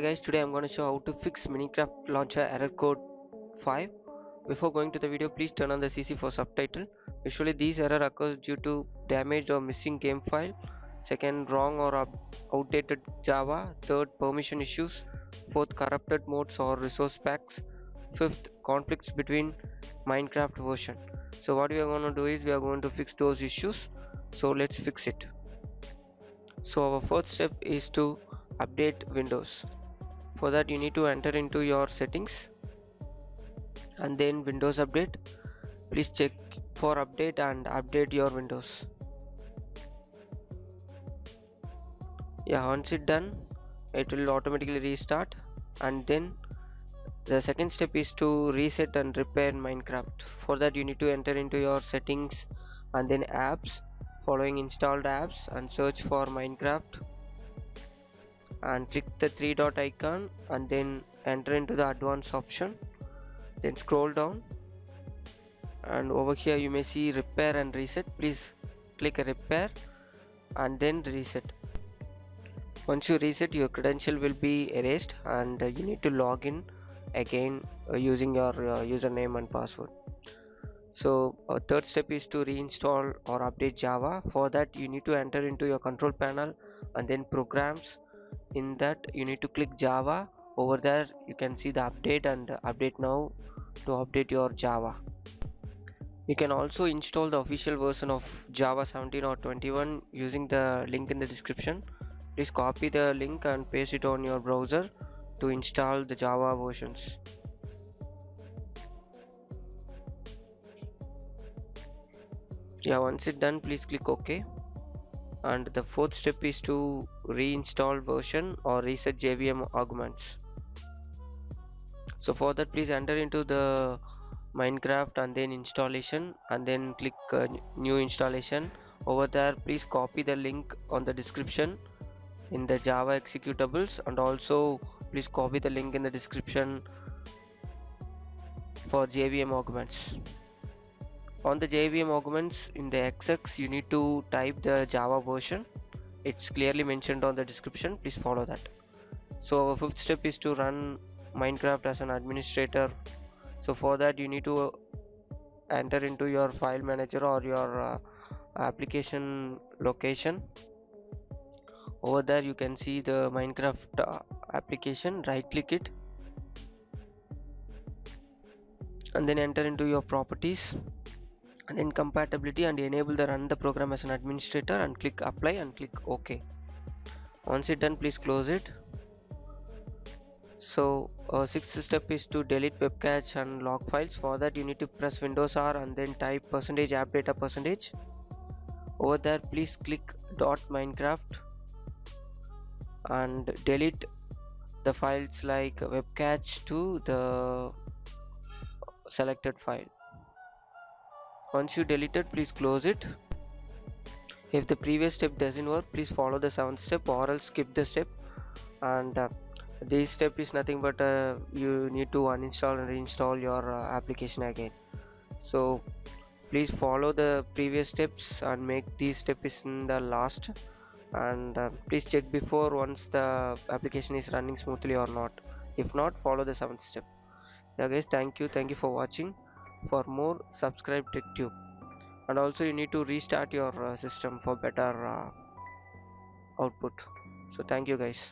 guys, today I'm going to show how to fix Minecraft launcher error code 5. Before going to the video, please turn on the CC for subtitle. Usually these error occurs due to damaged or missing game file, second wrong or outdated Java, third permission issues, fourth corrupted modes or resource packs, fifth conflicts between Minecraft version. So what we are going to do is we are going to fix those issues. So let's fix it. So our first step is to update Windows. For that you need to enter into your settings and then Windows Update. Please check for update and update your Windows. Yeah, once it's done it will automatically restart, and then the second step is to reset and repair Minecraft. For that you need to enter into your settings and then apps, following installed apps, and search for Minecraft and click the three dot icon and then enter into the advanced option, then scroll down and over here you may see repair and reset. Please click repair and then reset. Once you reset, your credential will be erased and you need to log in again using your username and password. So third step is to reinstall or update Java. For that you need to enter into your control panel and then programs. In that you need to click Java. Over there you can see the update and update now to update your Java. You can also install the official version of Java 17 or 21 using the link in the description. Please copy the link and paste it on your browser to install the Java versions. Yeah, once it's done, please click OK. And the fourth step is to reinstall version or reset JVM Arguments. So for that please enter into the Minecraft and then installation and then click new installation. Over there please copy the link on the description in the Java executables, and also please copy the link in the description for JVM Arguments. On the JVM Arguments in the XX you need to type the Java version. It's clearly mentioned on the description. Please follow that. So our fifth step is to run Minecraft as an administrator. So for that you need to enter into your file manager or your application location. Over there you can see the Minecraft application. Right click it and then enter into your properties and then compatibility and enable the run the program as an administrator and click apply and click OK. Once it's done, please close it. So sixth step is to delete web cache and log files. For that you need to press Windows R and then type %appdata %. Over there please click .minecraft and delete the files like web cache to the selected file. Once you delete it, please close it. If the previous step doesn't work, please follow the seventh step or else skip the step. And this step is nothing but you need to uninstall and reinstall your application again. So please follow the previous steps and make these steps in the last, and please check before once the application is running smoothly or not. If not, follow the seventh step. Yeah guys, thank you for watching. For more, subscribe TechTube, and also you need to restart your system for better output. So thank you guys.